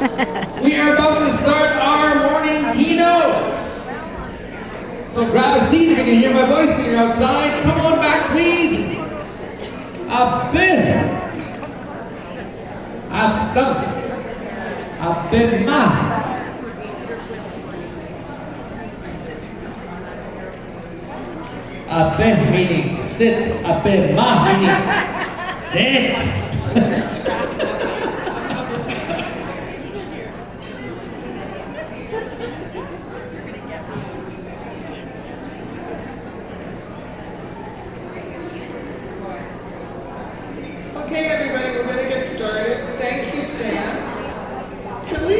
We are about to start our morning keynote. So grab a seat if you can hear my voice and you're outside. Come on back, please. Abin. Hasta. Abima. Abin meaning sit. Abima meaning sit. Okay, everybody, we're going to get started. Thank you, Stan. Can we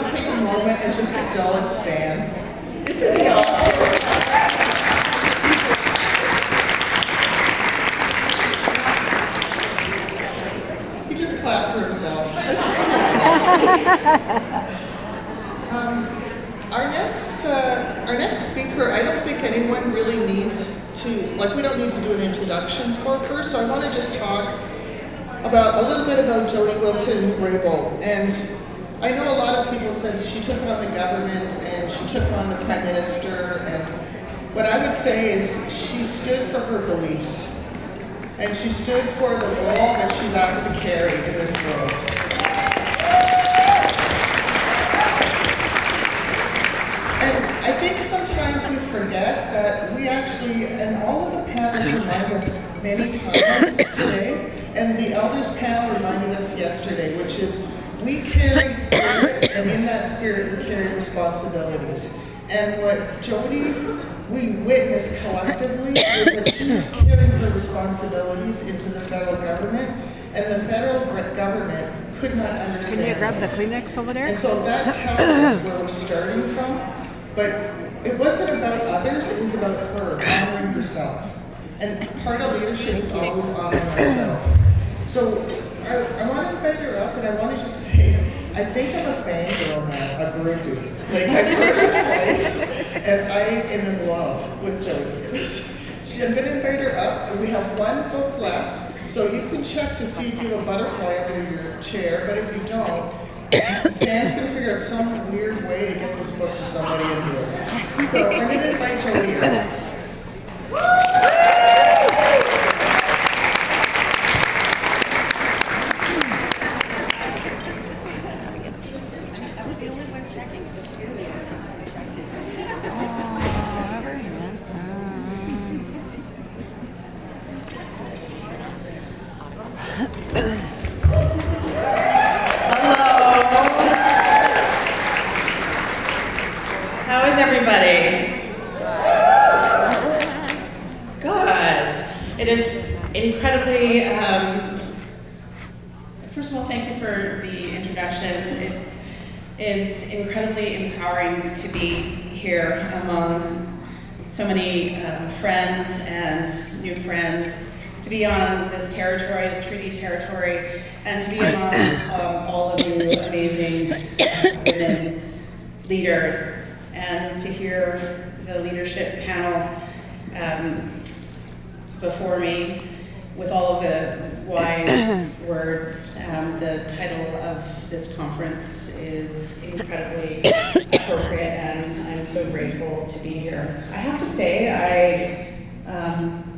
take a moment and just acknowledge Stan? Isn't he awesome? He just clapped for himself. Our next speaker, I don't think anyone really needs to, we don't need to do an introduction for her, so I want to just talk a little bit about Jody Wilson-Raybould. And I know a lot of people said she took on the government and she took on the Prime Minister, and what I would say is she stood for her beliefs. And she stood for the role that she's asked to carry in this world. And I think sometimes we forget that we actually, and all of the panels remind us many times today, and the elders panel reminded us yesterday, which is we carry spirit, and in that spirit we carry responsibilities. And what Jody, we witnessed collectively is that she was carrying her responsibilities into the federal government, and the federal government could not understand. Can you grab the Kleenex over there? And so that tells us where we're starting from, but it wasn't about others, it was about her, honoring herself. And part of leadership is always honoring ourselves. So I want to invite her up, and I want to just say, I think I'm a fangirl now, a groupie. I've heard her twice, and I am in love with Jody. I'm going to invite her up, and we have one book left, so you can check to see if you have a butterfly under your chair, but if you don't, Stan's going to figure out some weird way to get this book to somebody in here. So I'm going to invite Jody up. How is everybody? Good. It is incredibly, first of all, thank you for the introduction. It is incredibly empowering to be here among so many friends and new friends, to be on this territory, this treaty territory, and to be among all of you amazing women leaders, and to hear the leadership panel before me with all of the wise words. The title of this conference is incredibly appropriate, and I'm so grateful to be here. I have to say, I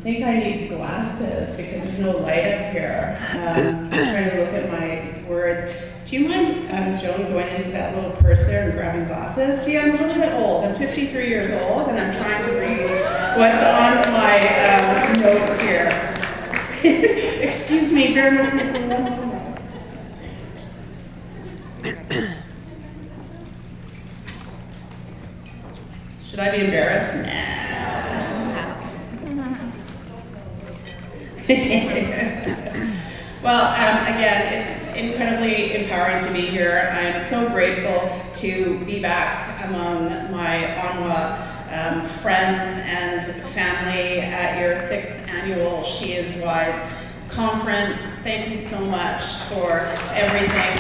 think I need glasses because there's no light up here. I'm trying to look at my words. Do you mind, Joan, going into that little purse there and grabbing glasses? See, I'm a little bit old. I'm 53 years old, and I'm trying to read what's on my notes here. Excuse me, bear with me for one moment. Should I be embarrassed? Nah. Well, again, it's incredibly empowering to be here. I'm so grateful to be back among my Onwa friends and family at your 6th annual She Is Wise conference. Thank you so much for everything.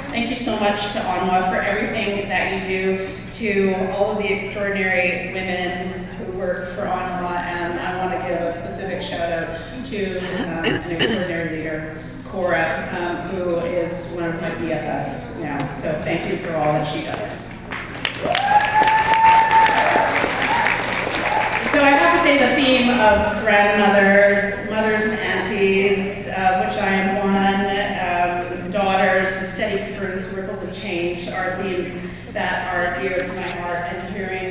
Thank you so much to Onwa for everything that you do, to all of the extraordinary women who work for Onwa, and I want to give a specific shout out to an extraordinary leader. Cora, who is one of my BFFs now. So thank you for all that she does. So I have to say the theme of grandmothers, mothers and aunties, of which I am one, daughters, steady currents, ripples of change, are themes that are dear to my heart, and hearing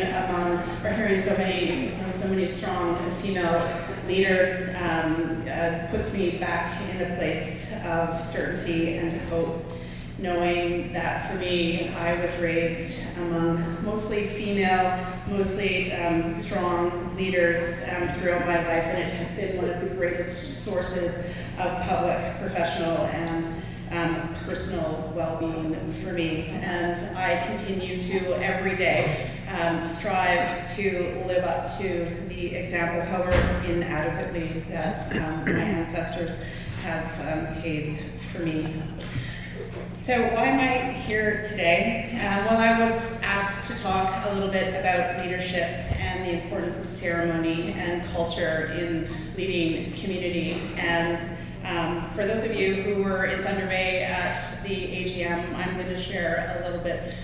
so many strong female leaders puts me back in a place of certainty and hope, knowing that for me, I was raised among mostly female, mostly strong leaders throughout my life, and it has been one of the greatest sources of public, professional, and personal well-being for me. And I continue to, every day, strive to live up to the example, however inadequately, that my ancestors have paved for me. So why am I here today? Well, I was asked to talk a little bit about leadership and the importance of ceremony and culture in leading community. And for those of you who were in Thunder Bay at the AGM, I'm going to share a little bit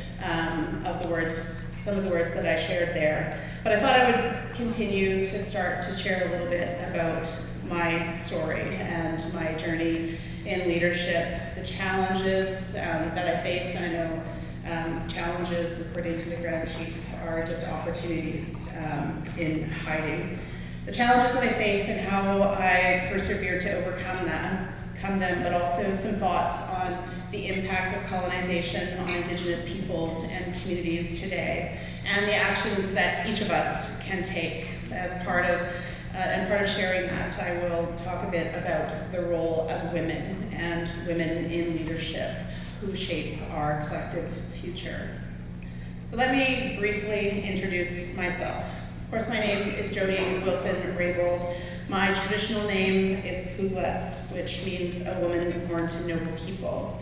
of the words, some of the words that I shared there. But I thought I would continue to start to share a little bit about my story and my journey in leadership, the challenges that I face. And I know challenges, according to the Grand Chief, are just opportunities in hiding. The challenges that I faced and how I persevered to overcome them, but also some thoughts on the impact of colonization on Indigenous peoples and communities today, and the actions that each of us can take as part of sharing that. I will talk a bit about the role of women and women in leadership who shape our collective future. So let me briefly introduce myself. Of course, my name is Jody Wilson-Raybould. My traditional name is Pugles, which means a woman born to noble people.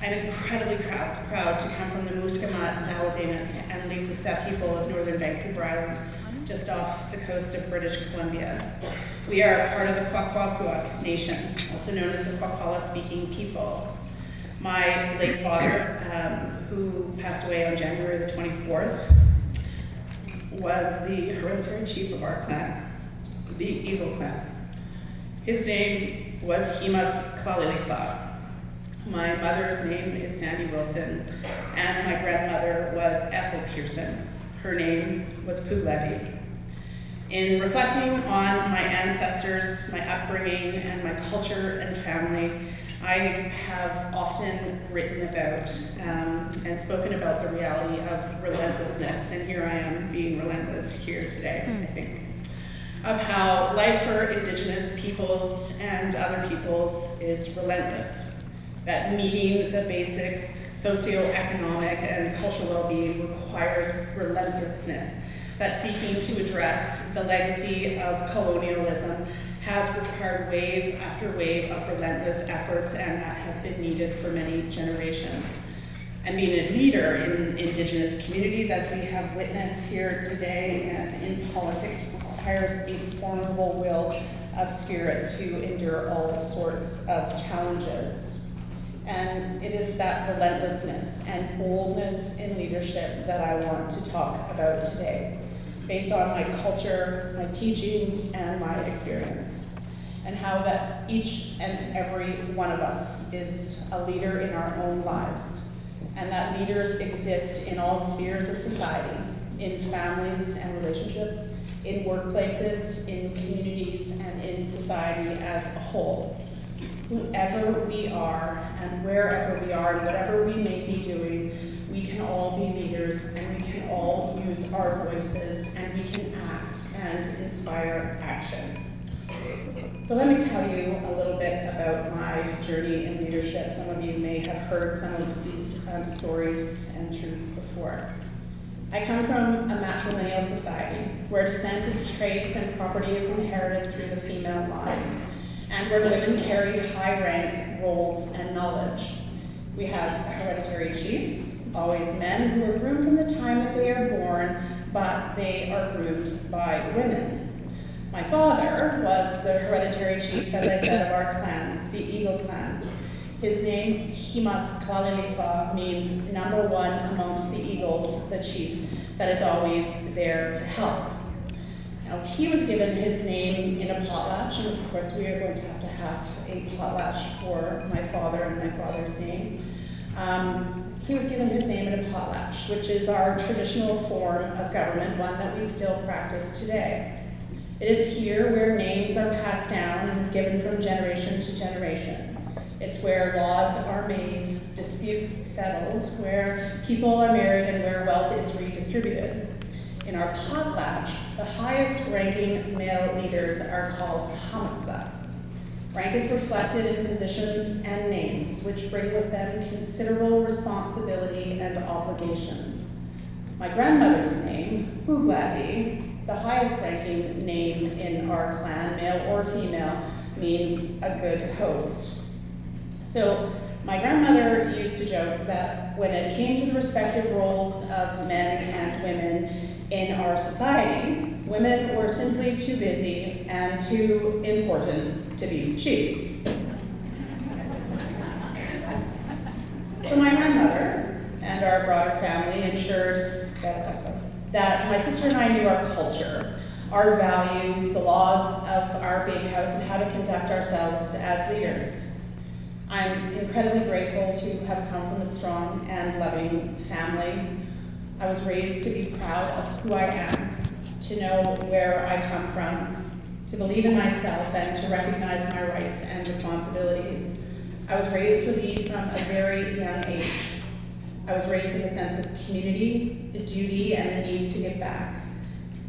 I'm incredibly proud to come from the Musqueam, Zaladena, and the people of northern Vancouver Island, just off the coast of British Columbia. We are part of the Kwakwaka'wakw Nation, also known as the Kwakwala-speaking people. My late father, who passed away on January the 24th, was the hereditary chief of our clan, the Eagle clan. His name was Himas Klalilikla. My mother's name is Sandy Wilson, and my grandmother was Ethel Pearson. Her name was Pugleti. In reflecting on my ancestors, my upbringing, and my culture and family, I have often written about and spoken about the reality of relentlessness, and here I am being relentless here today, I think, of how life for Indigenous peoples and other peoples is relentless, that meeting the basics, socioeconomic and cultural well-being requires relentlessness, that seeking to address the legacy of colonialism has required wave after wave of relentless efforts, and that has been needed for many generations. And being a leader in Indigenous communities, as we have witnessed here today, and in politics, requires a formidable will of spirit to endure all sorts of challenges. And it is that relentlessness and boldness in leadership that I want to talk about today, based on my culture, my teachings, and my experience, and how that each and every one of us is a leader in our own lives, and that leaders exist in all spheres of society, in families and relationships, in workplaces, in communities, and in society as a whole. Whoever we are and wherever we are and whatever we may be doing, we can all be leaders, and we can all use our voices, and we can act and inspire action. So let me tell you a little bit about my journey in leadership. Some of you may have heard some of these stories and truths before. I come from a matrilineal society where descent is traced and property is inherited through the female line, and where women carry high-rank roles and knowledge. We have hereditary chiefs, always men who are groomed from the time that they are born, but they are groomed by women. My father was the hereditary chief, as I said, of our clan, the Eagle clan. His name, Himas Klalilikla, means number one amongst the eagles, the chief that is always there to help. Now, he was given his name in a potlatch, and of course we are going to have a potlatch for my father and my father's name. He was given his name in a potlatch, which is our traditional form of government, one that we still practice today. It is here where names are passed down and given from generation to generation. It's where laws are made, disputes settled, where people are married, and where wealth is redistributed. In our potlatch, the highest ranking male leaders are called hamatsa. Rank is reflected in positions and names, which bring with them considerable responsibility and obligations. My grandmother's name, Hugladi, the highest ranking name in our clan, male or female, means a good host. So my grandmother used to joke that when it came to the respective roles of men and women in our society, women were simply too busy and too important to be chiefs. So my grandmother and our broader family ensured that my sister and I knew our culture, our values, the laws of our big house, and how to conduct ourselves as leaders. I'm incredibly grateful to have come from a strong and loving family. I was raised to be proud of who I am, to know where I come from, to believe in myself, and to recognize my rights and responsibilities. I was raised to lead from a very young age. I was raised with a sense of community, the duty, and the need to give back,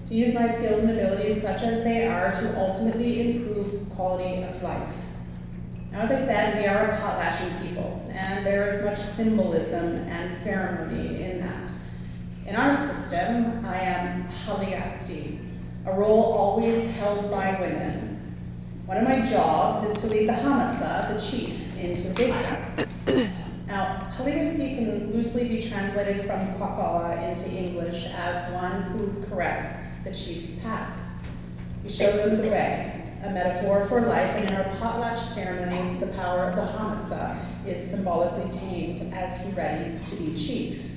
to use my skills and abilities such as they are to ultimately improve quality of life. Now, as I said, we are a potlatching people, and there is much symbolism and ceremony in that. In our system, I am Haligasti, a role always held by women. One of my jobs is to lead the Hamatsa, the chief, into the big house. Now, Haligasti can loosely be translated from Kwakwawa into English as one who corrects the chief's path. We show them the way, a metaphor for life, and in our potlatch ceremonies, the power of the Hamatsa is symbolically tamed as he readies to be chief.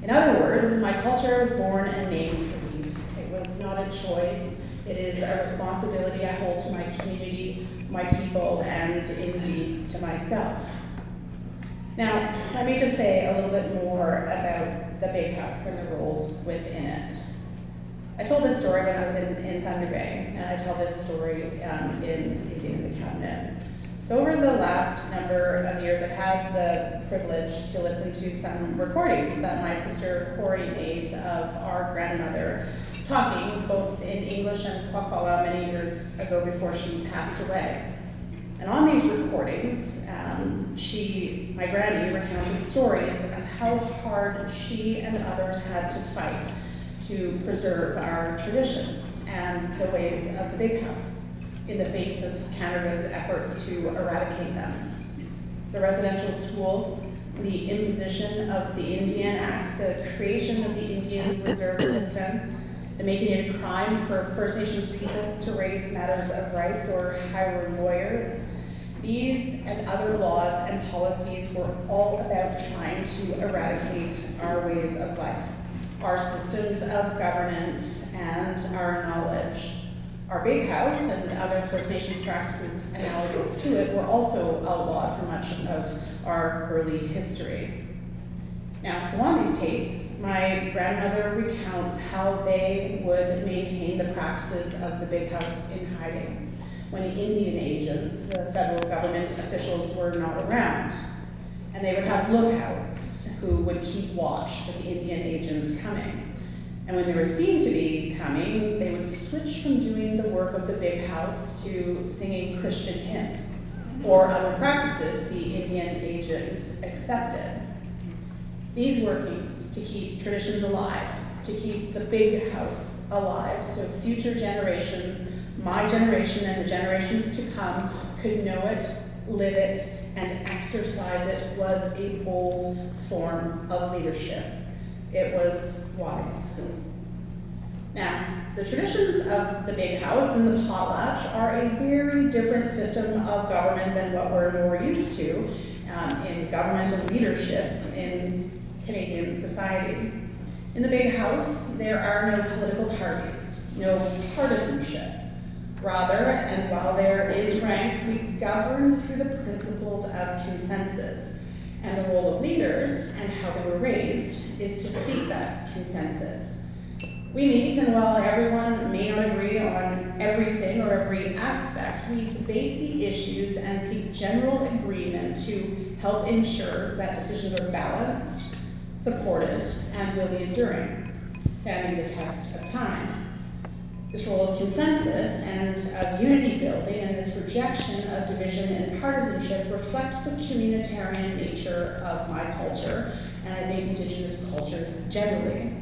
In other words, my culture was born and named to lead. It was not a choice. It is a responsibility I hold to my community, my people, and indeed to myself. Now, let me just say a little bit more about the big house and the roles within it. I told this story when I was in Thunder Bay, and I tell this story in Indian in the Cabinet. So over the last number of years, I've had the privilege to listen to some recordings that my sister Corey made of our grandmother talking both in English and Kwakwawa many years ago before she passed away. And on these recordings, my granny recounted stories of how hard she and others had to fight to preserve our traditions and the ways of the big house in the face of Canada's efforts to eradicate them. The residential schools, the imposition of the Indian Act, the creation of the Indian Reserve System, the making it a crime for First Nations peoples to raise matters of rights or hire lawyers. These and other laws and policies were all about trying to eradicate our ways of life, our systems of governance, and our knowledge. Our big house and other First Nations practices analogous to it were also outlawed for much of our early history. Now, so on these tapes, my grandmother recounts how they would maintain the practices of the big house in hiding when Indian agents, the federal government officials, were not around. And they would have lookouts who would keep watch for the Indian agents coming. And when they were seen to be coming, they would switch from doing the work of the big house to singing Christian hymns or other practices the Indian agents accepted. These workings to keep traditions alive, to keep the big house alive, so future generations, my generation and the generations to come, could know it, live it, and exercise it, was a bold form of leadership. It was wise. Now, the traditions of the big house and the potlatch are a very different system of government than what we're more used to in government and leadership in Canadian society. In the big house, there are no political parties, no partisanship. Rather, and while there is rank, we govern through the principles of consensus. And the role of leaders, and how they were raised, is to seek that consensus. We meet, and while everyone may not agree on everything or every aspect, we debate the issues and seek general agreement to help ensure that decisions are balanced, supported, and will be enduring, standing the test of time. This role of consensus and of unity building and this rejection of division and partisanship reflects the communitarian nature of my culture, and I think Indigenous cultures generally.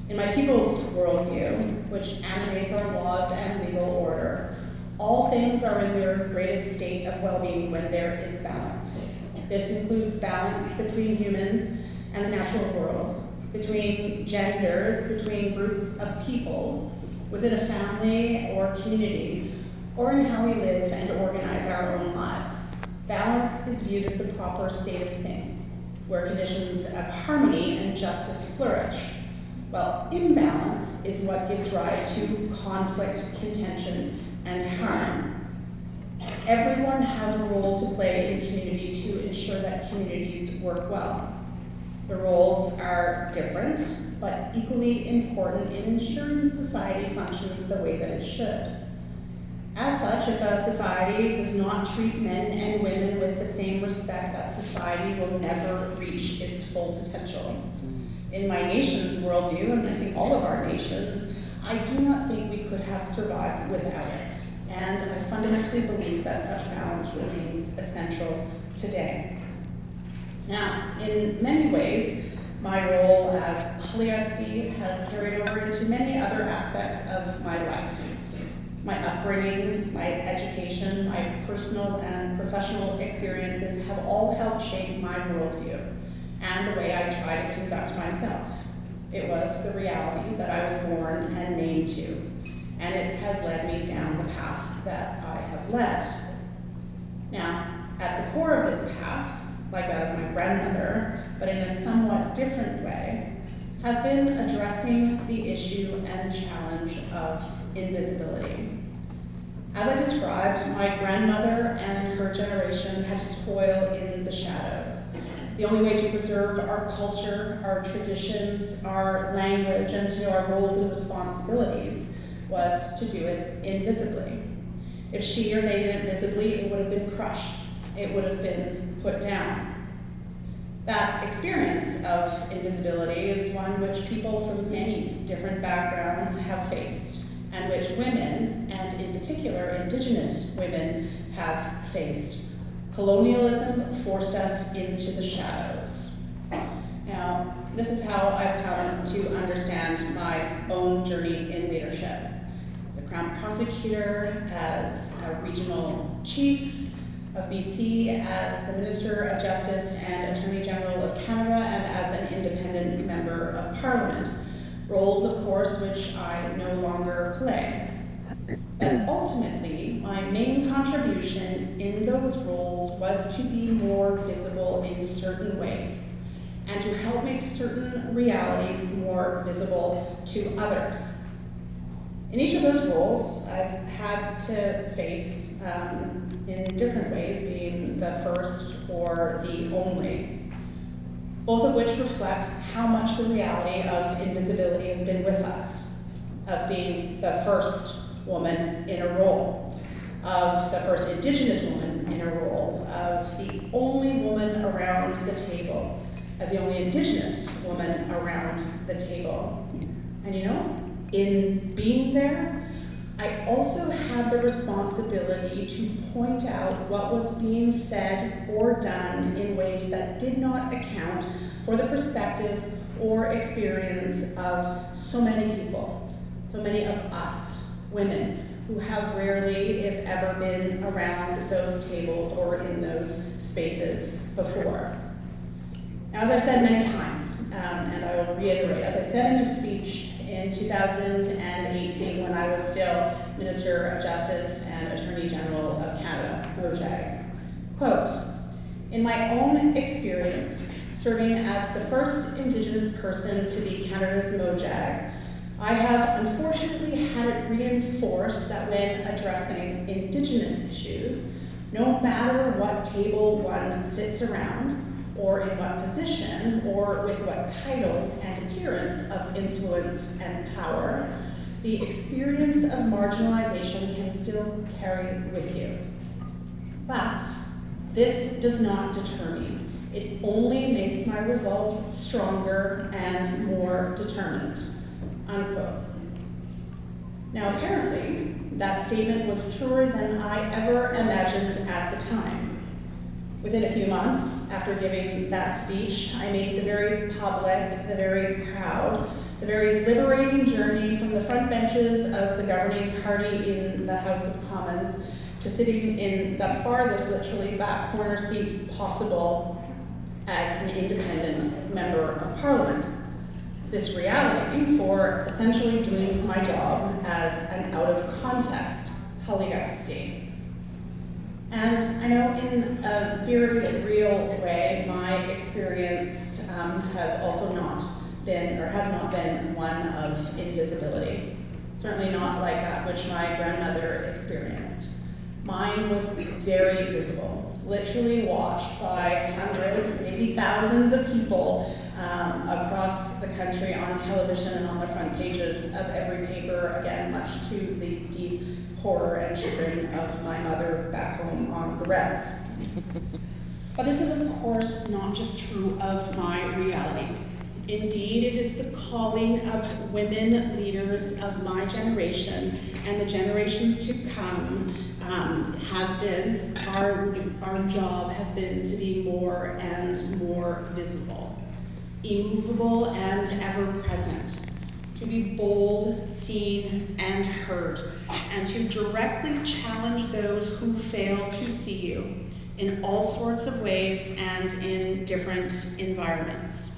In my people's worldview, which animates our laws and legal order, all things are in their greatest state of well-being when there is balance. This includes balance between humans and the natural world, between genders, between groups of peoples, within a family or community, or in how we live and organize our own lives. Balance is viewed as the proper state of things, where conditions of harmony and justice flourish, while imbalance is what gives rise to conflict, contention, and harm. Everyone has a role to play in community to ensure that communities work well. The roles are different, but equally important in ensuring society functions the way that it should. As such, if a society does not treat men and women with the same respect, that society will never reach its full potential. In my nation's worldview, and I think all of our nations, I do not think we could have survived without it. And I fundamentally believe that such balance remains essential today. Now, in many ways, my role as Haliasti has carried over into many other aspects of my life. My upbringing, my education, my personal and professional experiences have all helped shape my worldview and the way I try to conduct myself. It was the reality that I was born and named to, and it has led me down the path that I have led. Now, at the core of this path, like that of my grandmother, but in a somewhat different way, has been addressing the issue and challenge of invisibility. As I described, my grandmother and her generation had to toil in the shadows. The only way to preserve our culture, our traditions, our language, and to know our roles and responsibilities was to do it invisibly. If she or they did it visibly, it would have been crushed. It would have been put down. That experience of invisibility is one which people from many different backgrounds have faced, and which women, and in particular Indigenous women, have faced. Colonialism forced us into the shadows. Now, this is how I've come to understand my own journey in leadership. As a Crown Prosecutor, as a regional chief of BC, as the Minister of Justice and Attorney General of Canada, and as an independent member of Parliament. Roles, of course, which I no longer play. But ultimately, my main contribution in those roles was to be more visible in certain ways, and to help make certain realities more visible to others. In each of those roles, I've had to face, in different ways, being the first or the only, both of which reflect how much the reality of invisibility has been with us, of being the first woman in a role, of the first Indigenous woman in a role, of the only woman around the table, as the only Indigenous woman around the table. And you know, in being there, I also had the responsibility to point out what was being said or done in ways that did not account for the perspectives or experience of so many people, so many of us, women, who have rarely, if ever, been around those tables or in those spaces before. Now, as I've said many times, and I will reiterate, as I said in a speech in 2018 when I was still Minister of Justice and Attorney General of Canada, Mojag. Quote, "In my own experience, serving as the first Indigenous person to be Canada's Mojag, I have unfortunately had it reinforced that when addressing Indigenous issues, no matter what table one sits around, or in what position, or with what title and appearance of influence and power, the experience of marginalization can still carry with you. But this does not deter me. It only makes my resolve stronger and more determined." Unquote. Now apparently, that statement was truer than I ever imagined at the time. Within a few months after giving that speech, I made the very public, the very proud, the very liberating journey from the front benches of the governing party in the House of Commons to sitting in the farthest, literally, back corner seat possible as an independent member of Parliament. This reality for essentially doing my job as an out-of-context Haligasti. And I know in a very real way, my experience has also not been, or has not been, one of invisibility. Certainly not like that which my grandmother experienced. Mine was very visible, literally watched by hundreds, maybe thousands of people across the country on television and on the front pages of every paper, again, much to the deep horror and chagrin of my mother back home on the res. But this is, of course, not just true of my reality. Indeed, it is the calling of women leaders of my generation and the generations to come has been, our job has been to be more and more visible, immovable and ever present, to be bold, seen, and heard, and to directly challenge those who fail to see you in all sorts of ways and in different environments.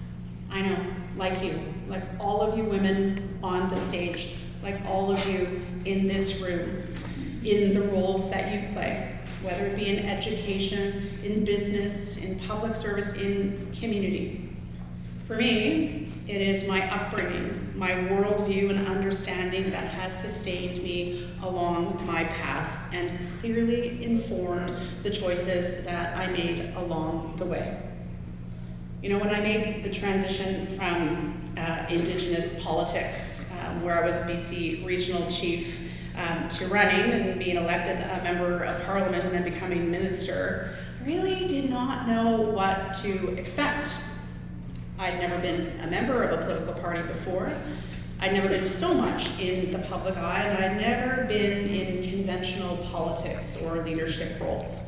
I know, like you, like all of you women on the stage, like all of you in this room, in the roles that you play, whether it be in education, in business, in public service, in community. For me, it is my upbringing, my worldview and understanding that has sustained me along my path and clearly informed the choices that I made along the way. You know, when I made the transition from Indigenous politics, where I was BC Regional Chief, to running and being elected a member of Parliament and then becoming minister, I really did not know what to expect. I'd never been a member of a political party before. I'd never been so much in the public eye, and I'd never been in conventional politics or leadership roles.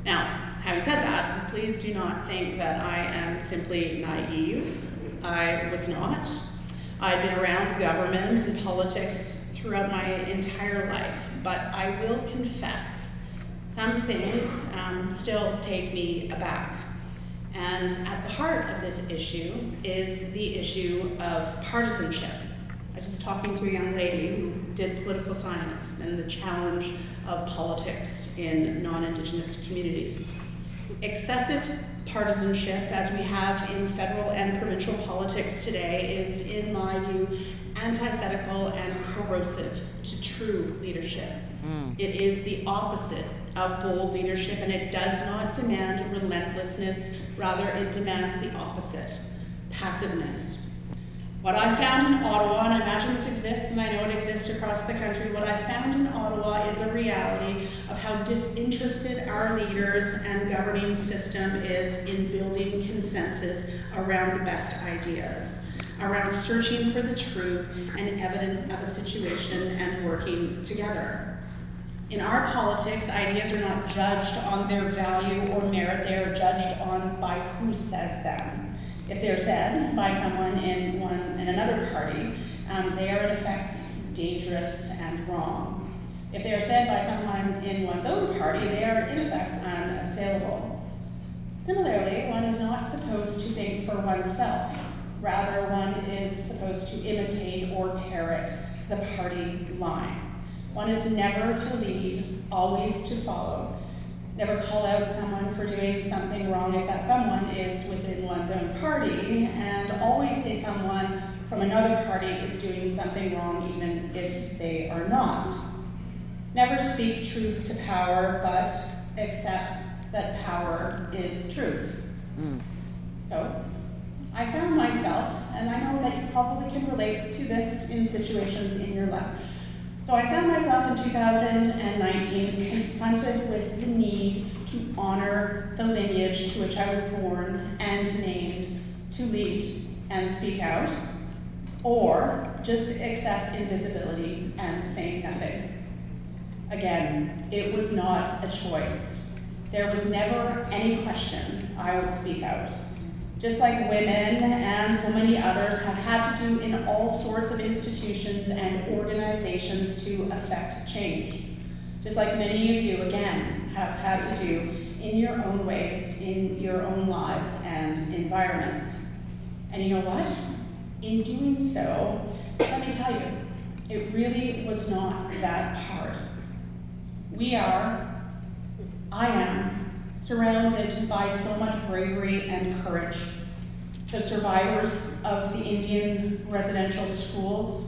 Now, having said that, please do not think that I am simply naive. I was not. I'd been around government and politics throughout my entire life, but I will confess, some things still take me aback. And at the heart of this issue is the issue of partisanship. I was just talking to a young lady who did political science and the challenge of politics in non-Indigenous communities. Excessive partisanship, as we have in federal and provincial politics today, is, in my view, antithetical and corrosive to true leadership. It is the opposite of bold leadership, and it does not demand relentlessness. Rather, it demands the opposite, passiveness. What I found in Ottawa, and I imagine this exists, and I know it exists across the country, what I found in Ottawa is a reality of how disinterested our leaders and governing system is in building consensus around the best ideas, around searching for the truth and evidence of a situation and working together. In our politics, ideas are not judged on their value or merit, they are judged on by who says them. If they're said by someone in another party, they are in effect dangerous and wrong. If they are said by someone in one's own party, they are in effect unassailable. Similarly, one is not supposed to think for oneself. Rather, one is supposed to imitate or parrot the party line. One is never to lead, always to follow. Never call out someone for doing something wrong if that someone is within one's own party, and always say someone from another party is doing something wrong even if they are not. Never speak truth to power, but accept that power is truth. So, I found myself, and I know that you probably can relate to this in situations in your life. So I found myself in 2019 confronted with the need to honor the lineage to which I was born and named, to lead and speak out, or just accept invisibility and say nothing. Again, it was not a choice. There was never any question I would speak out. Just like women and so many others have had to do in all sorts of institutions and organizations to affect change. Just like many of you, again, have had to do in your own ways, in your own lives and environments. And you know what? In doing so, let me tell you, it really was not that hard. I am, surrounded by so much bravery and courage. The survivors of the Indian residential schools,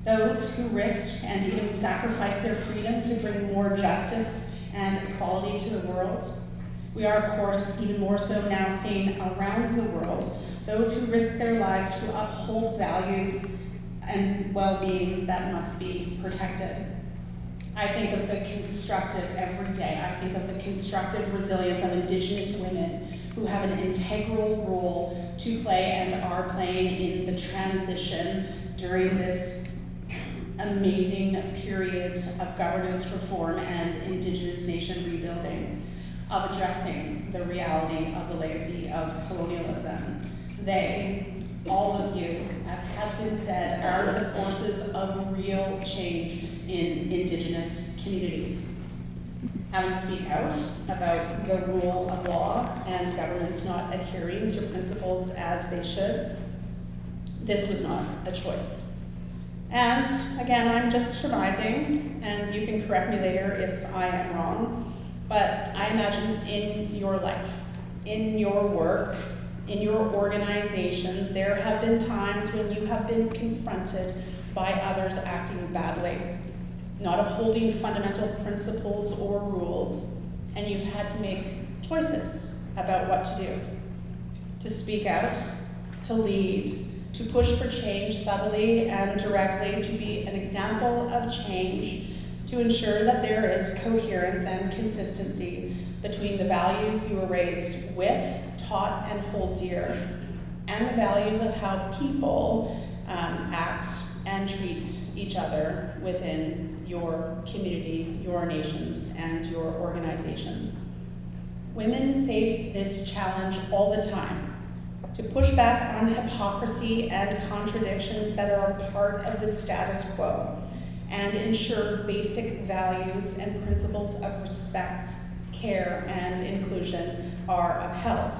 those who risked and even sacrificed their freedom to bring more justice and equality to the world. We are, of course, even more so now seeing around the world those who risk their lives to uphold values and well-being that must be protected. I think of the constructive every day. I think of the constructive resilience of Indigenous women who have an integral role to play and are playing in the transition during this amazing period of governance reform and Indigenous nation rebuilding, of addressing the reality of the legacy of colonialism. They, all of you, as has been said, are the forces of real change in Indigenous communities. Having to speak out about the rule of law and governments not adhering to principles as they should, this was not a choice. And again, I'm just surmising, and you can correct me later if I am wrong, but I imagine in your life, in your work, in your organizations, there have been times when you have been confronted by others acting badly, not upholding fundamental principles or rules, and you've had to make choices about what to do. To speak out, to lead, to push for change subtly and directly, to be an example of change, to ensure that there is coherence and consistency between the values you were raised with, taught, and hold dear, and the values of how people act and treat each other within your community, your nations, and your organizations. Women face this challenge all the time, to push back on hypocrisy and contradictions that are a part of the status quo, and ensure basic values and principles of respect, care, and inclusion are upheld.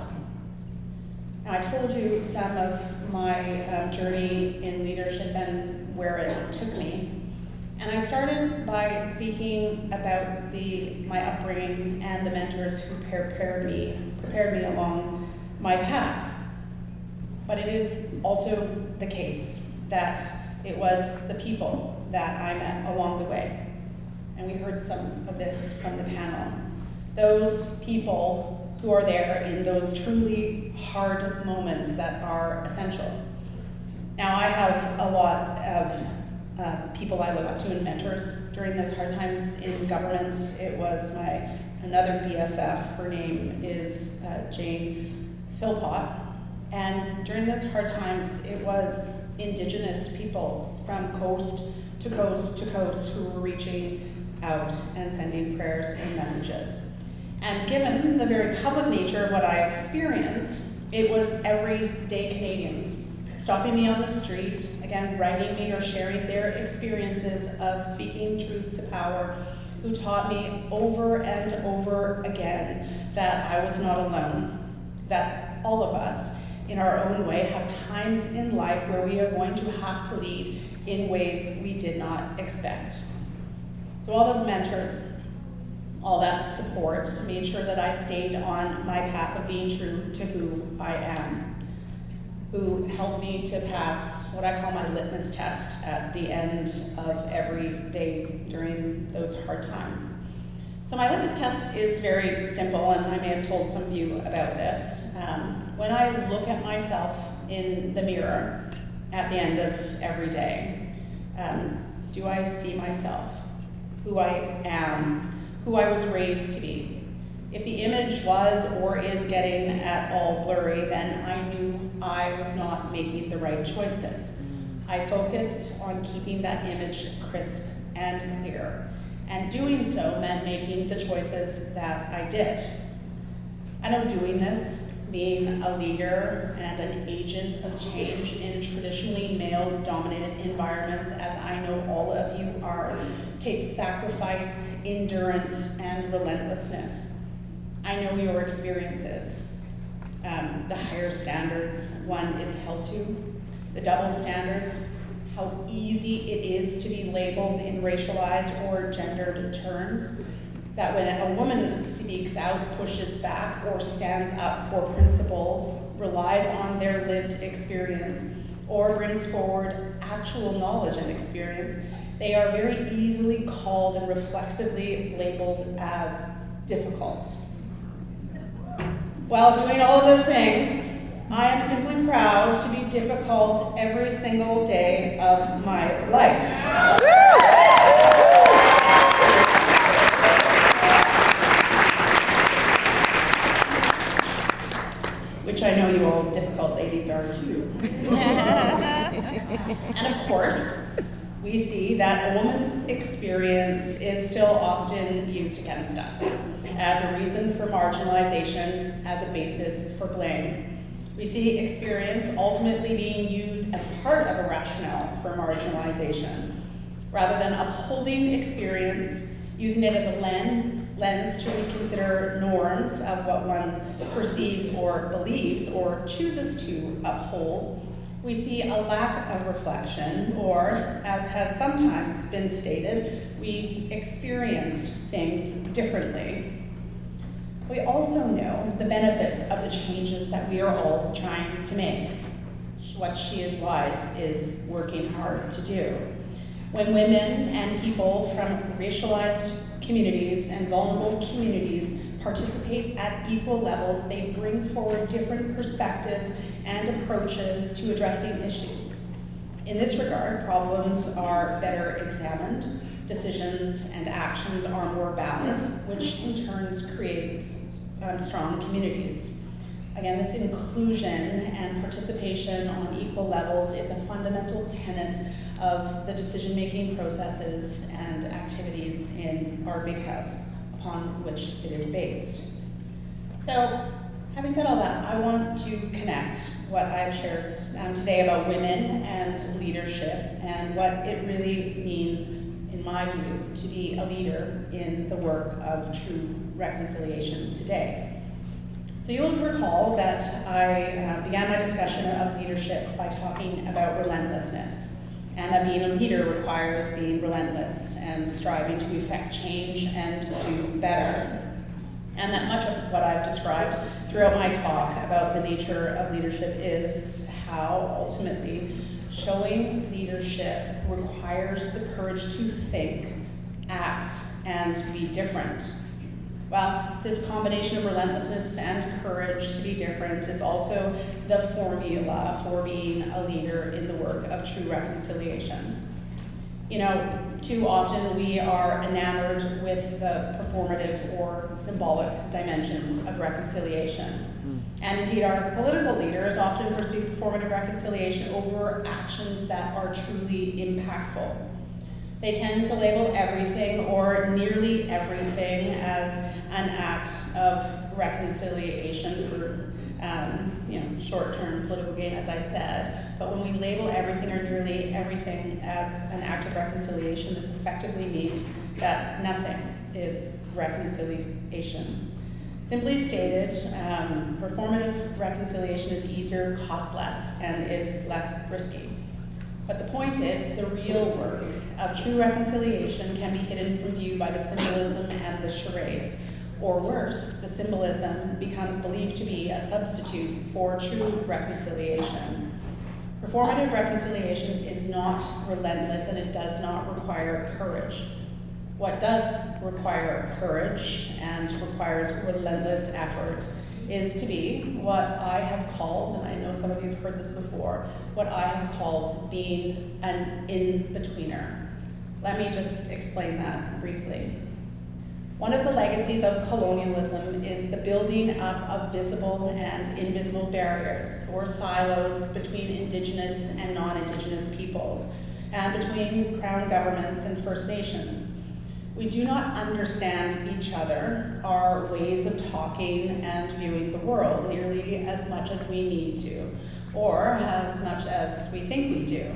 Now, I told you some of my journey in leadership and where it took me. And I started by speaking about my upbringing and the mentors who prepared me along my path. But it is also the case that it was the people that I met along the way. And we heard some of this from the panel. Those people who are there in those truly hard moments that are essential. Now, I have a lot of people I look up to and mentors during those hard times in government. It was another BFF, her name is Jane Philpott. And during those hard times, it was Indigenous peoples from coast to coast to coast who were reaching out and sending prayers and messages. And given the very public nature of what I experienced, it was everyday Canadians stopping me on the street, again, writing me or sharing their experiences of speaking truth to power, who taught me over and over again that I was not alone, that all of us in our own way, have times in life where we are going to have to lead in ways we did not expect. So all those mentors, all that support made sure that I stayed on my path of being true to who I am, who helped me to pass what I call my litmus test at the end of every day during those hard times. So my litmus test is very simple, and I may have told some of you about this. When I look at myself in the mirror at the end of every day, do I see myself, who I am, who I was raised to be? If the image was or is getting at all blurry, then I knew I was not making the right choices. I focused on keeping that image crisp and clear, and doing so meant making the choices that I did. And of doing this, being a leader and an agent of change in traditionally male-dominated environments, as I know all of you are, takes sacrifice, endurance, and relentlessness. I know your experiences. The higher standards one is held to, the double standards, how easy it is to be labeled in racialized or gendered terms, that when a woman speaks out, pushes back, or stands up for principles, relies on their lived experience, or brings forward actual knowledge and experience, they are very easily called and reflexively labeled as difficult. While doing all of those things, I am simply proud to be difficult every single day of my life. Which I know you all difficult ladies are too. And of course, we see that a woman's experience is still often used against us as a reason for marginalization, as a basis for blame. We see experience ultimately being used as part of a rationale for marginalization, rather than upholding experience, using it as a lens to reconsider norms of what one perceives or believes or chooses to uphold. We see a lack of reflection, or, as has sometimes been stated, we experienced things differently. We also know the benefits of the changes that we are all trying to make. What She Is Wise is working hard to do. When women and people from racialized communities and vulnerable communities participate at equal levels, they bring forward different perspectives and approaches to addressing issues. In this regard, problems are better examined, decisions and actions are more balanced, which in turn creates strong communities. Again, this inclusion and participation on equal levels is a fundamental tenet of the decision-making processes and activities in our big house, upon which it is based. So, having said all that, I want to connect what I've shared today about women and leadership and what it really means, in my view, to be a leader in the work of true reconciliation today. So you'll recall that I began my discussion of leadership by talking about relentlessness, and that being a leader requires being relentless and striving to effect change and do better. And that much of what I've described throughout my talk about the nature of leadership is how ultimately showing leadership requires the courage to think, act, and be different. Well, this combination of relentlessness and courage to be different is also the formula for being a leader in the work of true reconciliation. You know, too often we are enamored with the performative or symbolic dimensions of reconciliation. And indeed, our political leaders often pursue performative reconciliation over actions that are truly impactful. They tend to label everything or nearly everything as an act of reconciliation for short-term political gain, as I said. But when we label everything or nearly everything as an act of reconciliation, this effectively means that nothing is reconciliation. Simply stated, performative reconciliation is easier, costs less, and is less risky. But the point is, the real work of true reconciliation can be hidden from view by the symbolism and the charades. Or worse, the symbolism becomes believed to be a substitute for true reconciliation. Performative reconciliation is not relentless, and it does not require courage. What does require courage and requires relentless effort is to be what I have called, and I know some of you have heard this before, what I have called being an in-betweener. Let me just explain that briefly. One of the legacies of colonialism is the building up of visible and invisible barriers, or silos, between Indigenous and non-Indigenous peoples, and between Crown governments and First Nations. We do not understand each other, our ways of talking and viewing the world nearly as much as we need to, or as much as we think we do.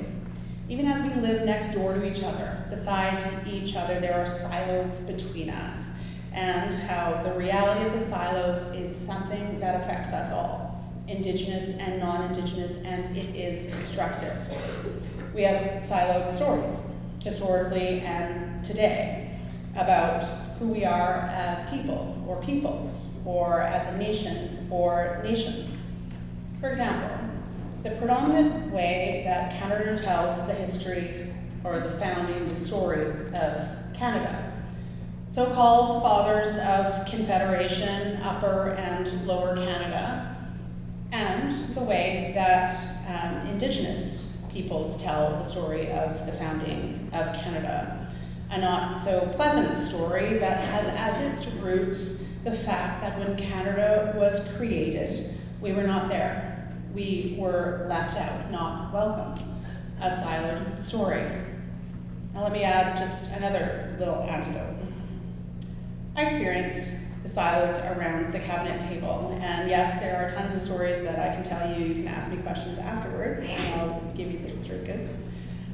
Even as we live next door to each other, beside each other, there are silos between us, and how the reality of the silos is something that affects us all, Indigenous and non-Indigenous, and it is destructive. We have siloed stories, historically and today, about who we are as people, or peoples, or as a nation, or nations. For example, the predominant way that Canada tells the history, or the founding, the story of Canada. So-called fathers of Confederation, Upper and Lower Canada, and the way that Indigenous peoples tell the story of the founding of Canada. A not so pleasant story that has as its roots the fact that when Canada was created, we were not there. We were left out, not welcomed. A siloed story. Now let me add just another little antidote. I experienced the silos around the cabinet table, and yes, there are tons of stories that I can tell you. You can ask me questions afterwards, and I'll give you the straight goods.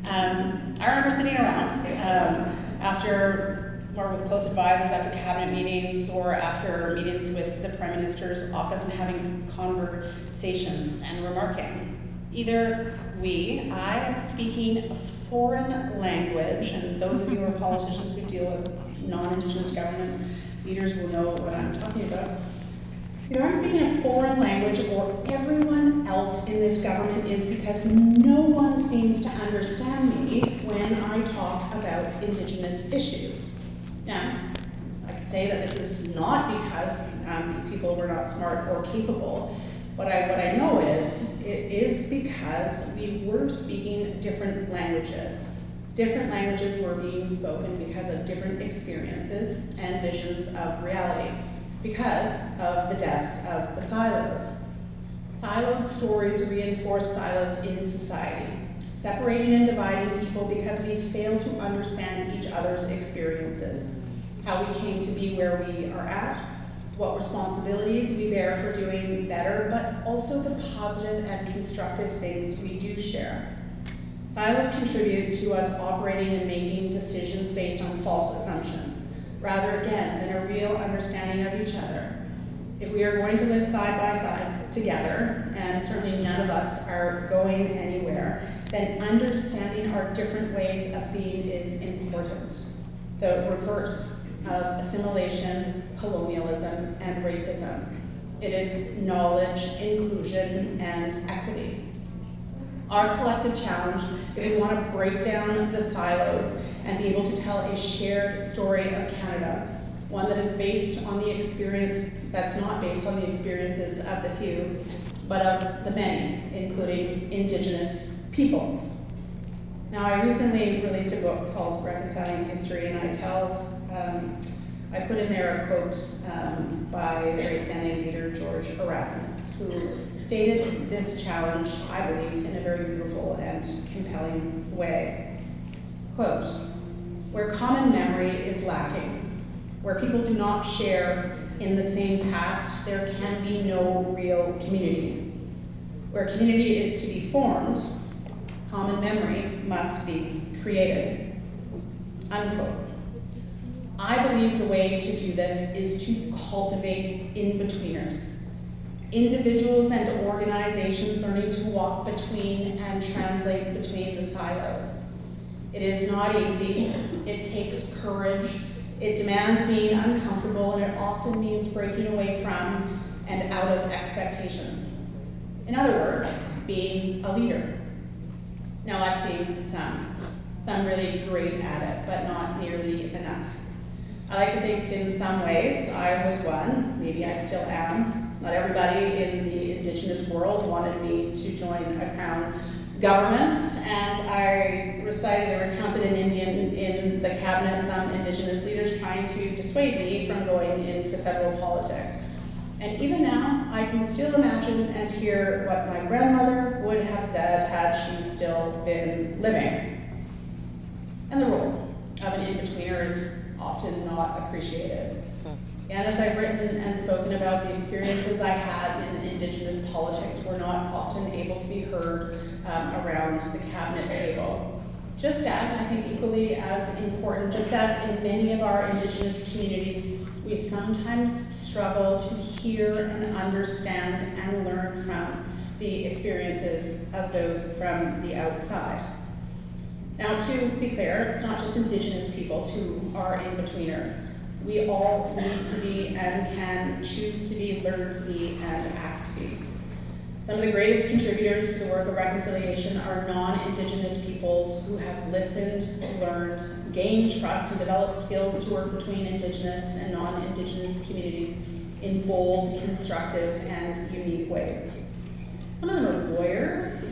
I remember sitting around after, or with close advisors, after cabinet meetings, or after meetings with the Prime Minister's office, and having conversations and remarking. Either I am speaking a foreign language, and those of you who are politicians who deal with non-Indigenous government leaders will know what I'm talking about. Either I'm speaking a foreign language, or everyone else in this government is, because no one seems to understand me when I talk about Indigenous issues. Now, I could say that this is not because these people were not smart or capable. What I know is, it is because we were speaking different languages. Different languages were being spoken because of different experiences and visions of reality, because of the depths of the silos. Siloed stories reinforce silos in society, separating and dividing people because we fail to understand each other's experiences, how we came to be where we are at, what responsibilities we bear for doing better, but also the positive and constructive things we do share. Silos contribute to us operating and making decisions based on false assumptions, rather again than a real understanding of each other. If we are going to live side by side together, and certainly none of us are going anywhere, then understanding our different ways of being is important. The reverse of assimilation, colonialism, and racism. It is knowledge, inclusion, and equity. Our collective challenge, if we want to break down the silos and be able to tell a shared story of Canada, one that is based on the experience, that's not based on the experiences of the few, but of the many, including Indigenous peoples. Now, I recently released a book called Reconciling History, and I put in there a quote by the great Dene leader George Erasmus, who stated this challenge, I believe, in a very beautiful and compelling way. Quote, "Where common memory is lacking, where people do not share in the same past, there can be no real community. Where community is to be formed, common memory must be created." Unquote. I believe the way to do this is to cultivate in-betweeners. Individuals and organizations learning to walk between and translate between the silos. It is not easy, it takes courage, it demands being uncomfortable, and it often means breaking away from and out of expectations. In other words, being a leader. Now I've seen some really great at it, but not nearly enough. I like to think in some ways I was one, maybe I still am. Not everybody in the Indigenous world wanted me to join a Crown government, and I recited and recounted in Indian in the cabinet some Indigenous leaders trying to dissuade me from going into federal politics. And even now, I can still imagine and hear what my grandmother would have said had she still been living. And the role of an in-betweener is often not appreciated. And as I've written and spoken about, the experiences I had in Indigenous politics were not often able to be heard around the cabinet table. Just as, I think equally as important, just as in many of our Indigenous communities, we sometimes struggle to hear and understand and learn from the experiences of those from the outside. Now, to be clear, it's not just Indigenous peoples who are in-betweeners. We all need to be and can choose to be, learn to be, and act to be. Some of the greatest contributors to the work of reconciliation are non-Indigenous peoples who have listened, learned, gained trust, and developed skills to work between Indigenous and non-Indigenous communities in bold, constructive, and unique ways. Some of them are lawyers,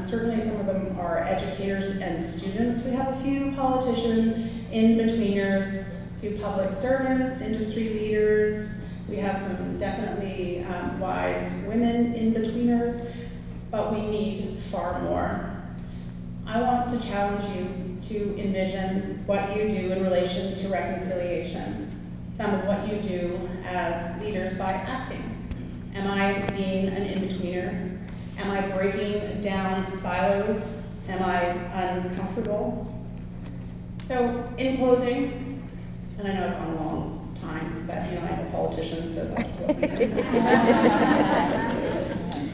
certainly some of them are educators and students. We have a few politicians, in-betweeners, a few public servants, industry leaders. We have some definitely wise women in-betweeners, but we need far more. I want to challenge you to envision what you do in relation to reconciliation, some of what you do as leaders by asking, am I being an in-betweener? Am I breaking down silos? Am I uncomfortable? So in closing, and I know I've gone a long time, but you know, I'm a politician, so that's what we do.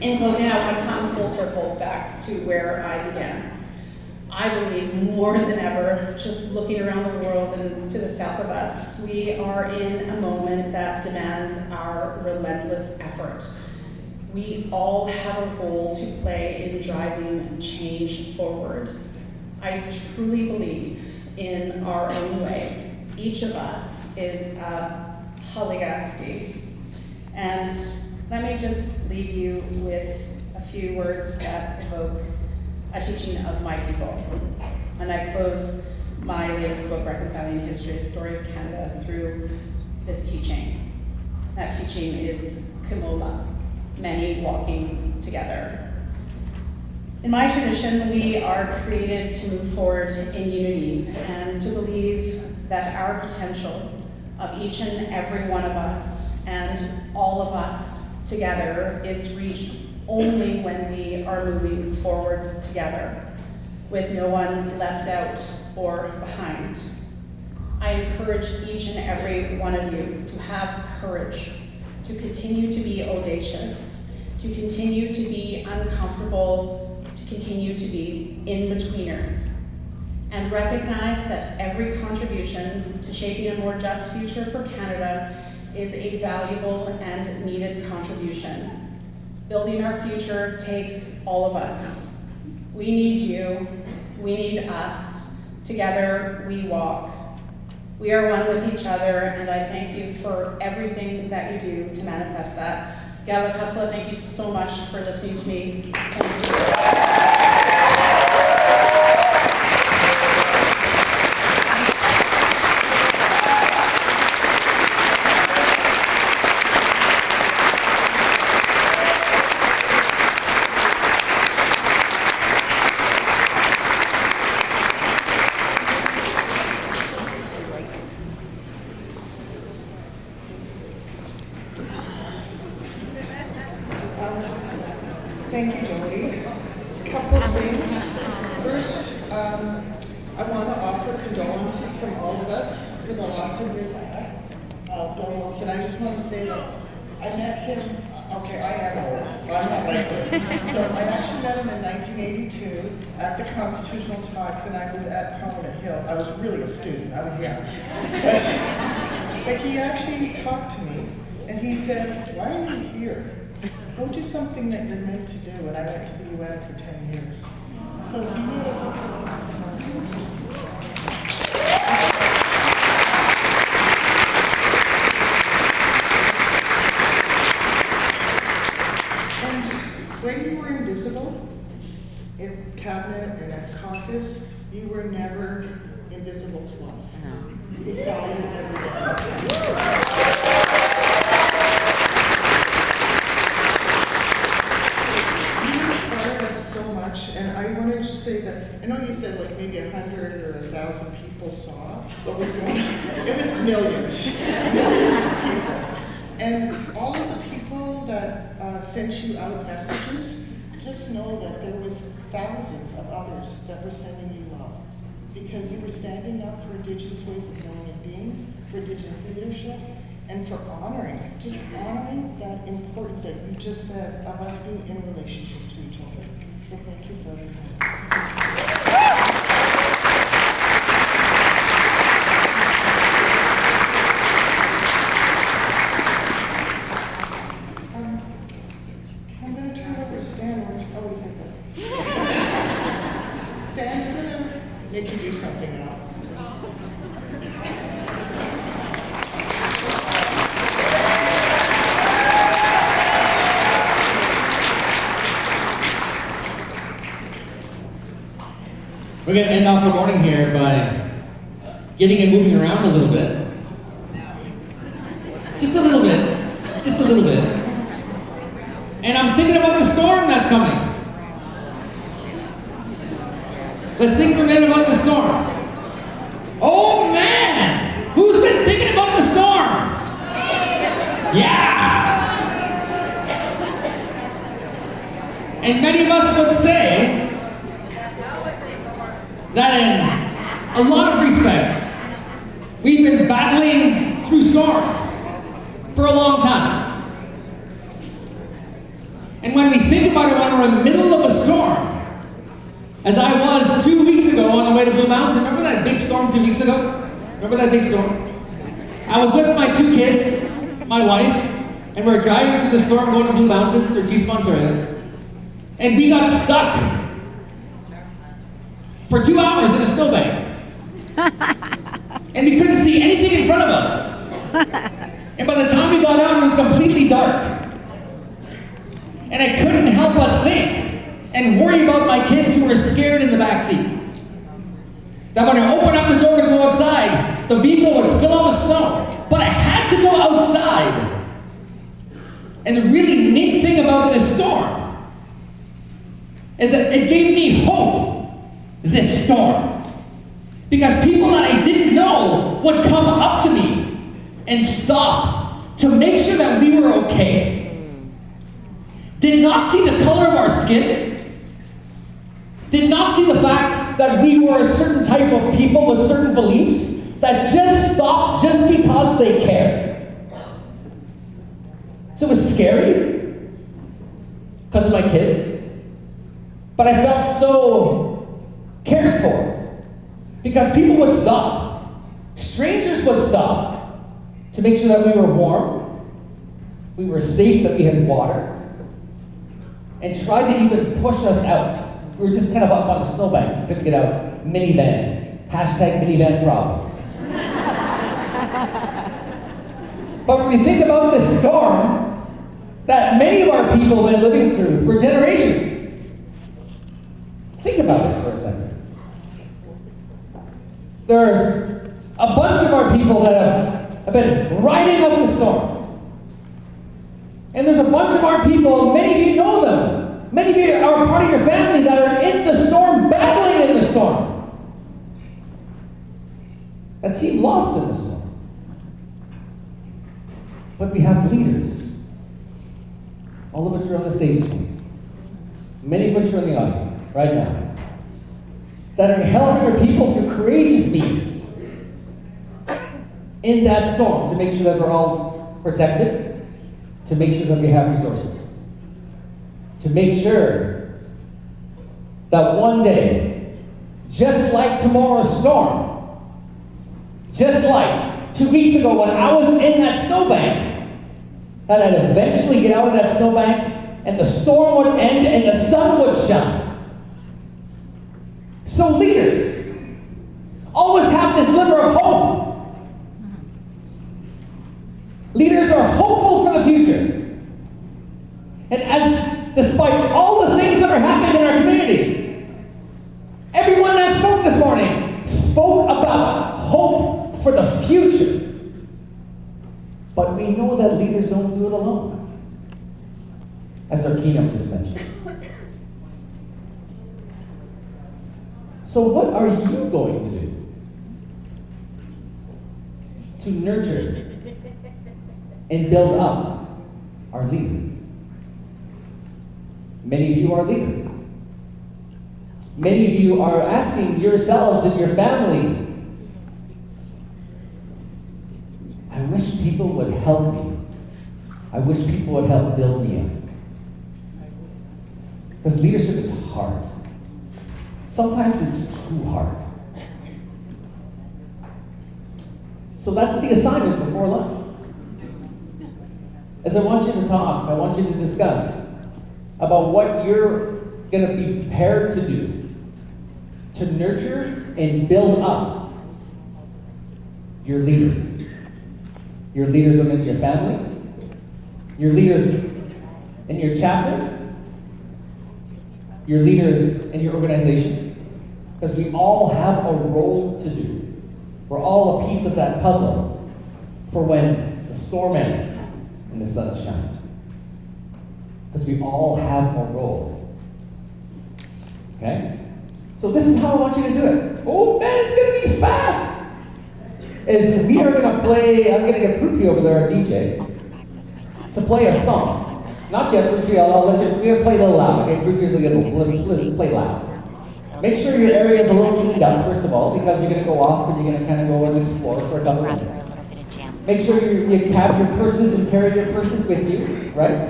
In closing, I want to come full circle back to where I began. I believe more than ever, just looking around the world and to the south of us, we are in a moment that demands our relentless effort. We all have a role to play in driving change forward. I truly believe in our own way. Each of us is a Haligasti. And let me just leave you with a few words that evoke a teaching of my people. And I close my latest book, Reconciling History, A Story of Canada, through this teaching. That teaching is Kimola, many walking together. In my tradition, we are created to move forward in unity and to believe that our potential of each and every one of us and all of us together is reached only when we are moving forward together, with no one left out or behind. I encourage each and every one of you to have courage, to continue to be audacious, to continue to be uncomfortable, to continue to be in-betweeners, and recognize that every contribution to shaping a more just future for Canada is a valuable and needed contribution. Building our future takes all of us. We need you, we need us. Together we walk. We are one with each other, and I thank you for everything that you do to manifest that. Gala Kusla, thank you so much for listening to me. Thank you. Thank you, Jody. A couple of things. First, I want to offer condolences from all of us for the loss of your dad, Bill Wilson. I just want to say that I met him, okay, I am old, I'm not like him. So I actually met him in 1982 at the Constitutional Talks, and I was at Parliament Hill. I was really a student, I was young. But he actually talked to me, and he said, why are you here? Go do something that you're meant to do. And I went to the UN for 10 years. So he made a when you were invisible in cabinet and at caucus, you were never invisible to us. We saw you every day. You inspired us so much, and I wanted to say that, I know you said like maybe 100 or 1,000 people saw what was going on. It was millions, millions of people. And all of the people that sent you out messages, just know that there was thousands of others that were sending you love. Because you were standing up for Indigenous ways of knowing and being, for Indigenous leadership, and for just honoring that importance that you just said of us being in relationship to each other. So thank you for everything. I'm going to turn over to Stan. Stan's going to make you do something now. We're going to end off the morning here by getting it moving around a little bit. Just a little bit. Just a little bit. And I'm thinking about the storm that's coming. Let's think for a minute about the storm. Oh man! Who's been thinking about the storm? Yeah! And many of us would say that in a lot of respects, we've been battling through storms for a long time. And when we think about it, when we're in the middle of a storm, as I was 2 weeks ago on the way to Blue Mountain, remember that big storm 2 weeks ago? Remember that big storm? I was with my 2 kids, my wife, and we were driving through the storm going to Blue Mountain through East Ontario, and we got stuck for 2 hours in a snowbank. And we couldn't see anything in front of us. And by the time we got out, it was completely dark. And I couldn't help but think and worry about my kids who were scared in the back seat. That when I opened up the door to go outside, the vehicle would fill up with snow. But I had to go outside. And the really neat thing about this storm is that it gave me hope, this storm. Because people that I didn't know would come up to me and stop to make sure that we were okay. Did not see the color of our skin. Did not see the fact that we were a certain type of people with certain beliefs that just stopped just because they cared. So it was scary because of my kids, but I felt so cared for because people would stop. Strangers would stop to make sure that we were warm, we were safe, that we had water, and tried to even push us out. We were just kind of up on the snowbank, couldn't get out. Minivan, #minivan problems. But when we think about this storm that many of our people have been living through for generations, think about it for a second. There's a bunch of our people that have been riding up the storm. And there's a bunch of our people, many of you know them. Many of you are part of your family that are in the storm, battling in the storm. That seem lost in the storm. But we have leaders, all of which are on the stage tonight, many of which are in the audience right now, that are helping our people through courageous means. in that storm to make sure that we're all protected, to make sure that we have resources, to make sure that one day, just like tomorrow's storm, just like 2 weeks ago when I was in that snowbank, that I'd eventually get out of that snowbank and the storm would end and the sun would shine. So leaders always have this glimmer of hope. Leaders are hopeful for the future. And as despite all the things that are happening in our communities, everyone that spoke this morning spoke about hope for the future. But we know that leaders don't do it alone, as our keynote just mentioned. So what are you going to do to nurture and build up our leaders? Many of you are leaders. Many of you are asking yourselves and your family, I wish people would help me. I wish people would help build me up. Because leadership is hard. Sometimes it's too hard. So that's the assignment before lunch. As I want you to talk, I want you to discuss about what you're going to be prepared to do to nurture and build up your leaders. Your leaders within your family, your leaders in your chapters, your leaders in your organizations, because we all have a role to do. We're all a piece of that puzzle for when the storm ends and the sun shines. Because we all have a role. Okay? So this is how I want you to do it. Oh man, it's going to be fast! Is we are going to play, I'm going to get Prithvi over there, our DJ, to play a song. Not yet, Prithvi, I'll let you, we're going to play a little loud, okay? Prithvi, we're going to play loud. Make sure your area is a little cleaned up, first of all, because you're going to go off and you're going to kind of go and explore for a couple of minutes. Make sure you have your purses and carry your purses with you, right?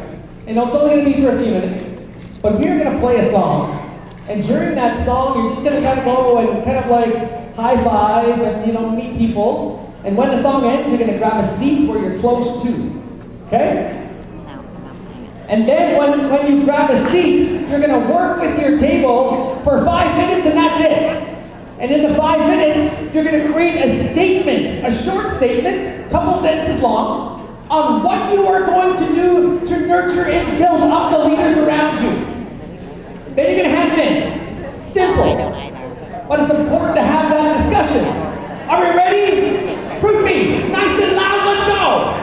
And it's only going to be for a few minutes. But we're going to play a song. And during that song, you're just going to kind of go and kind of like high five and, meet people. And when the song ends, you're going to grab a seat where you're close to. Okay? And then when you grab a seat, you're going to work with your table for 5 minutes and that's it. And in the 5 minutes, you're going to create a statement, a short statement, a couple sentences long, on what you are going to do to nurture and build up the leaders around you. Then you're going to hand them in. Simple. But it's important to have that discussion. Are we ready? Prithvi, nice and loud, let's go!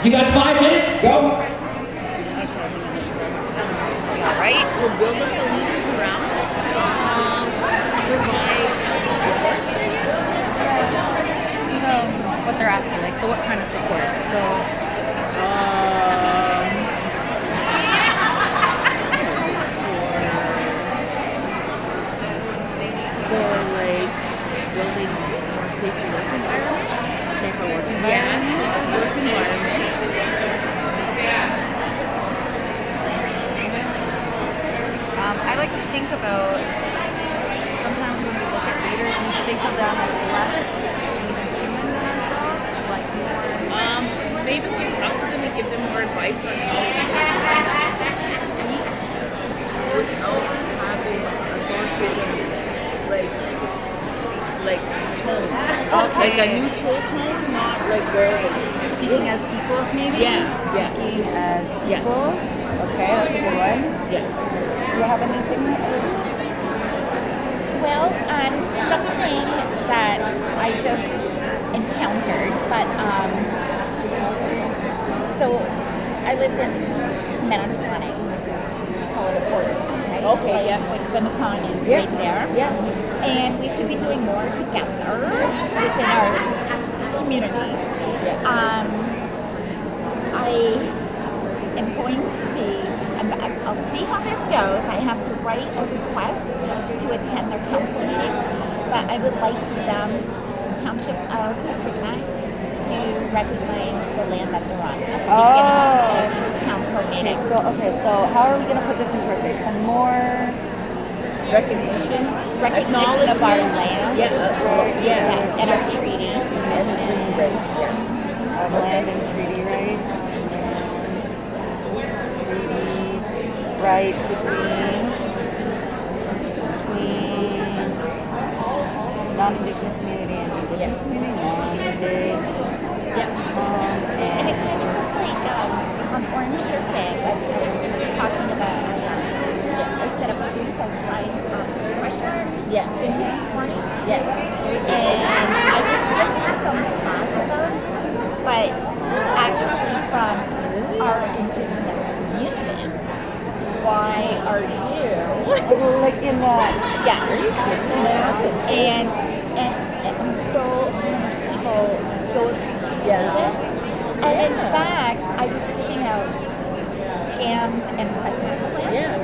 You got 5 minutes? Go. All right. So build up the leaders around us. So what they're asking, like, so what kind of support? So. For like building more safer work environments. Safer work environments. Yes, work environment. I like to think about think of them as less human than ourselves? Like more. Maybe we talk to them and give them more advice on how to speak without having authoritative, like tone. Okay. Like a neutral tone, not like very Speaking as equals, maybe? Yeah, yeah. Speaking as Yeah. equals. Okay, that's a good one. Yeah. Do you have anything? Well, something that I just encountered, but so I live in Manitowoc, which is called a border town, right? Okay, like, yeah. Like Winnipeg is Yeah. right there. Yeah. And we should be doing more together within our community. Yeah. I am going to be, I'll see how this goes. I have to write a request to attend their council meeting, but I would like them, Township of Pacifica, to recognize the land that they're on at the beginning of the council meeting. So how are we going to put this into our city? Some more. Recognition Recognition of our land. Yeah. And our treaty. And the treaty rights, yeah. Of land and treaty rights. Treaty rights between non-Indigenous community and Indigenous community. Non-Indigenous. Yeah. And it kind of just like on Orange Shirt Day, like we were talking about instead of food outside pressure. Yeah. In 2020. Yeah. And I just did some class of them, but actually from our Indigenous community. Why are you? Like in the. Yeah. Are you kidding? And so many people so appreciative of it. And in fact, I was giving out jams and second plans. Yeah.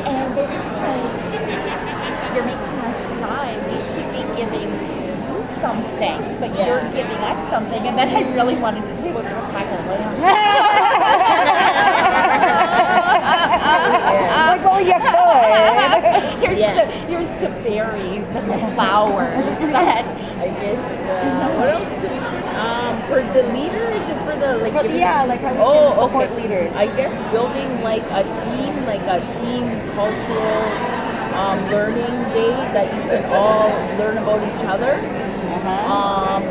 And they were like, you're making us cry. We should be giving you something, but you're giving us something. And then I really wanted to say, well, give us Michael Williams. Like, well, you could. Here's the berries and the flowers that I guess, what else could we for the leaders and for the, like, giving- Like how we can support okay. leaders. I guess building like a team cultural learning day that you can all learn about each other.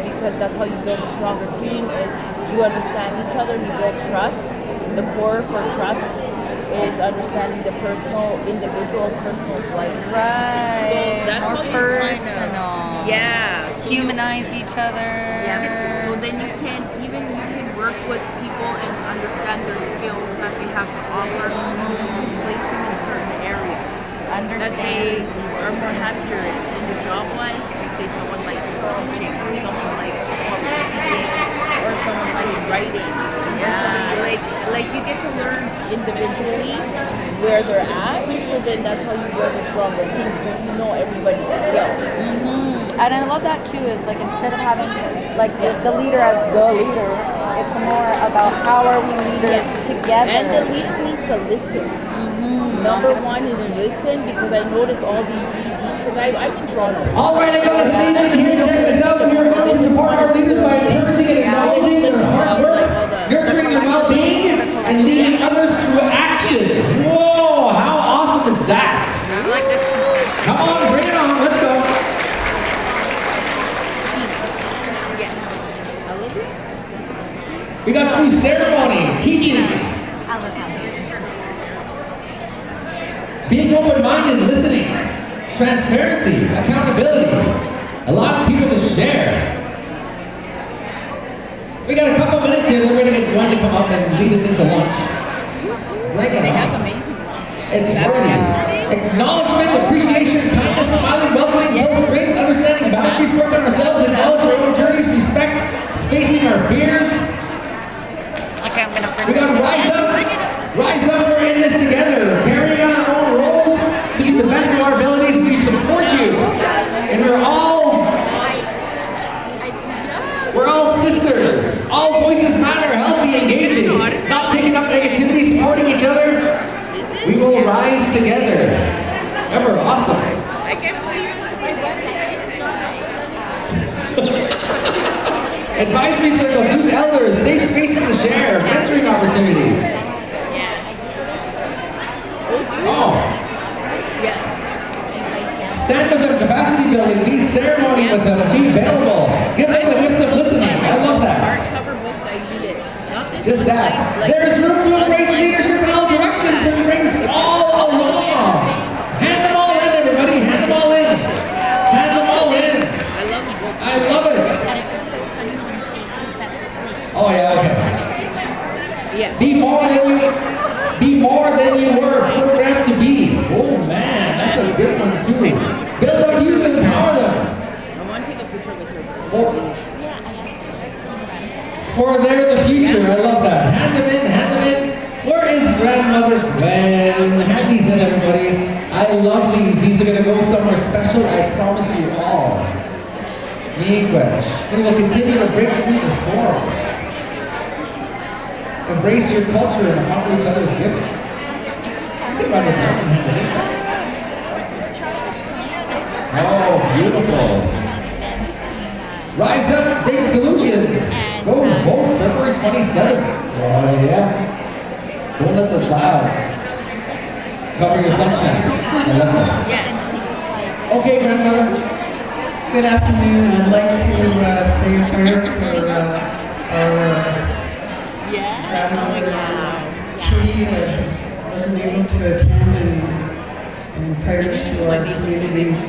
Because that's how you build a stronger team is you understand each other and you build trust. The core for trust is understanding the individual life. Right. So that's more how you personal. Yeah. So Humanize each other. Yeah. So then you can work with people and understand their skills that they have to offer, so you can place them in certain areas that they are more happier in the job wise. Just say someone likes teaching, or someone likes public speaking, or someone likes writing. Or somebody like you get to learn individually where they're at. So then that's how you build a stronger team because you know everybody's skills. And I love that too, is like instead of having like the leader as the leader, it's more about how are we leaders together. And the leader needs to listen. Number one is listen, because I notice all these EDs, because I'm in Toronto. All right, I got a statement here. Check this out. We are going to support our leaders by encouraging and acknowledging their hard work, nurturing their well-being, and leading others through action. Whoa, how awesome is that? I like this consensus. Come on, bring it on. Let's go. We got through ceremony, teachings, being open-minded, listening, transparency, accountability, allowing people to share. We got a couple minutes here, then we're going to get Gwen to come up and lead us into lunch. Bring it on. It's worthy. Acknowledgement, appreciation, kindness, smiling, welcoming, build strength, understanding boundaries, work on ourselves, acknowledge our own journeys, respect, facing our fears. Okay, I'm gonna bring We got rise up, we're in this together, carrying on our own roles to be the best of our abilities. We support you, and we're all sisters. All voices matter, healthy, engaging, not taking up negativity, supporting each other. We will rise together. Ever awesome. I can't believe it. Advisory circles, youth elders, safe spaces to share, mentoring opportunities. Oh. Yes. Stand with them, capacity building, be ceremony with them, be available. Give them the gift of listening. I love that. Hardcover books, I read it. Not this Just that. There's room to embrace leadership in all directions and brings all along. Hand them all in, everybody. Hand them all in. Hand them all in. I love the books. I love it. And it was so funny when she used that sleep. Oh yeah, okay. Yes. Be more than you were programmed to be. Oh man, that's a good one too. Build up youth, empower them. I want to take a picture with her. Yeah, I asked her. For they're the future. I love that. Hand them in, hand them in. Where is grandmother Gwen? Hand these in, everybody. I love these. These are going to go somewhere special. I promise you all. English. We will continue to break through the storms. Embrace your culture and honor each other's gifts. You can write it down and hand it in. Oh, beautiful. Rise up, bring solutions. Go vote February 27th. Oh, yeah. Don't let the clouds cover your sunshine. I love that. Yes. Okay, grandmother. Good afternoon. I'd like to say a prayer for our grandmother, Kitty, that wasn't able to attend, and prayers to our communities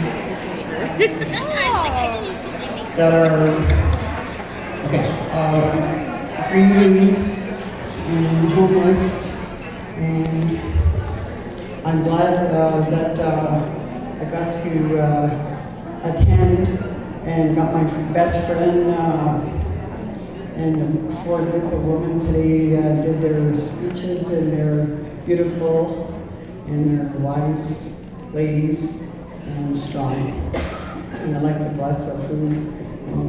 that are grieving and homeless. And I'm glad that I got to attend and got my best friend and four group of women today did their speeches, and they're beautiful and they're wise ladies and strong. And I'd like to bless our food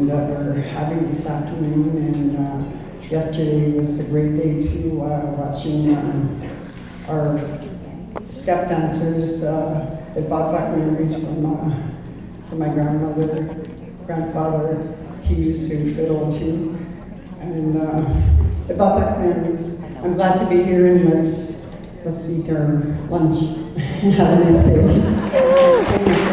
that we're having this afternoon. And yesterday was a great day too, watching our step dancers. It brought back memories from my grandfather. He used to fiddle too. And it brought back memories. I'm glad to be here, and let's eat our lunch and have a nice day. Thank you.